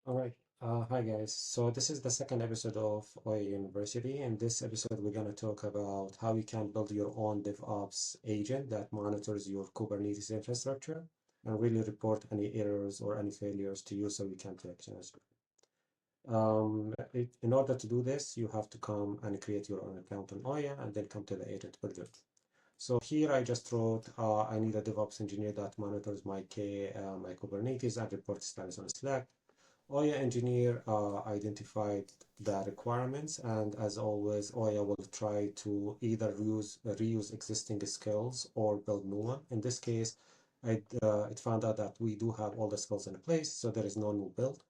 All right. Hi guys. So this is the second episode of Oya University. In this episode, we're going to talk about how you can build your own DevOps agent that monitors your Kubernetes infrastructure and really report any errors or any failures to you so you can take actions. In order to do this, you have to come and create your own account on Oya and then come to the agent builder. So here I just wrote, I need a DevOps engineer that monitors my Kubernetes and reports status on Slack. Oya engineer identified the requirements, and as always, Oya will try to either reuse existing skills or build new one. In this case, it found out that we do have all the skills in place, so there is no new build.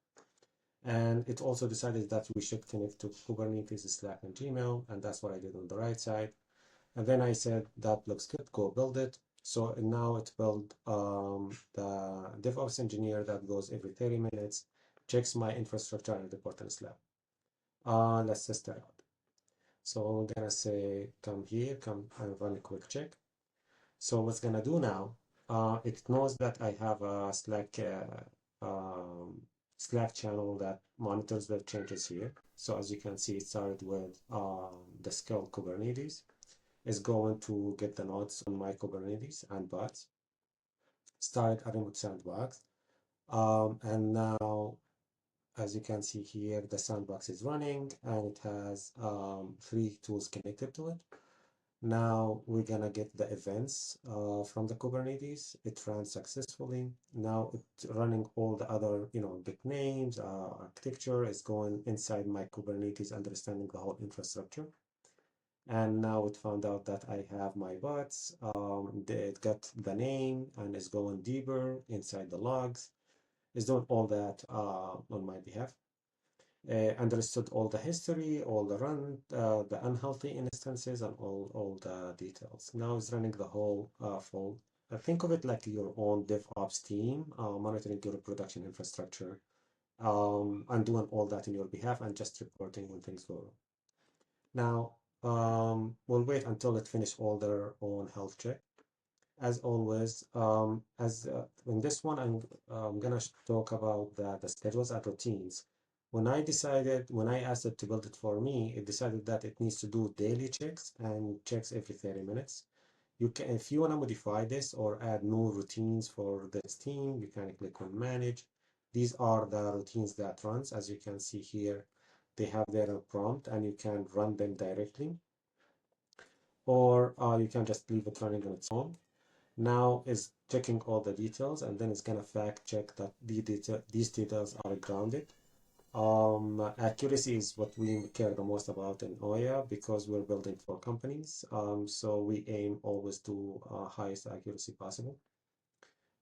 And it also decided that we should connect to Kubernetes, Slack, and Gmail, and that's what I did on the right side. And then I said, that looks good, go build it. So now it built the DevOps engineer that goes every 30 minutes, checks my infrastructure and report on Slack. Let's test it out. So I'm gonna say, come here, come and run a quick check. So what's gonna do now, it knows that I have a Slack channel that monitors the changes here. So as you can see, it started with the skill Kubernetes. Is going to get the nodes on my Kubernetes and bots, start a remote sandbox. And now, as you can see here, the sandbox is running and it has three tools connected to it. Now we're gonna get the events from the Kubernetes. It ran successfully. Now it's running all the other, big names, architecture is going inside my Kubernetes, understanding the whole infrastructure. And now it found out that I have my bots. It got the name and is going deeper inside the logs. It's doing all that on my behalf. Understood all the history, all the the unhealthy instances, and all the details. Now it's running the whole full. Think of it like your own DevOps team, monitoring your production infrastructure, and doing all that in your behalf and just reporting when things go wrong. Now, we'll wait until it finish all their own health check. As always, as in this one, I'm gonna talk about the schedules and routines. When I asked it to build it for me, it decided that it needs to do daily checks and checks every 30 minutes. You can, if you want to modify this or add new routines for this team, you can click on manage. These are the routines that runs. As you can see here, they have their prompt and you can run them directly, or you can just leave it running on its own. Now is checking all the details, and then it's gonna fact check that these details are grounded. Accuracy is what we care the most about in Oya because we're building for companies. So we aim always to highest accuracy possible.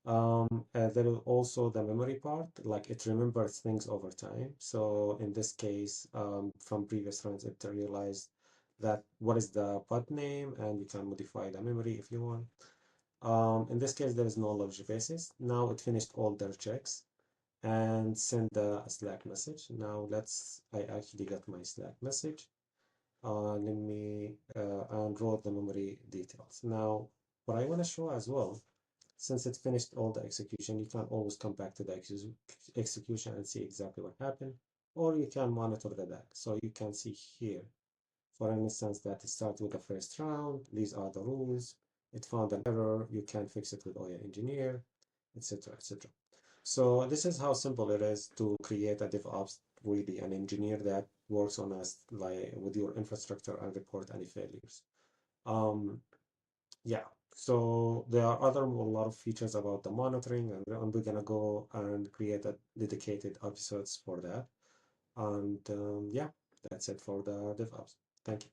There is also the memory part, like it remembers things over time. So in this case, from previous runs, it realized that what is the pod name, and you can modify the memory if you want. In this case, there is no knowledge basis. Now it finished all their checks and send a Slack message. Now I actually got my Slack message. Let me and wrote the memory details. Now, what I want to show as well, since it finished all the execution, you can always come back to the execution and see exactly what happened, or you can monitor the back. So you can see here, for instance, that it started with the first round. These are the rules. It found an error. You can fix it with Oya Engineer, etc., etc. So this is how simple it is to create a DevOps, really an engineer that works on us like with your infrastructure and report any failures. Um, yeah. So there are a lot of features about the monitoring, and we're gonna go and create a dedicated episodes for that. And yeah, that's it for the DevOps. Thank you.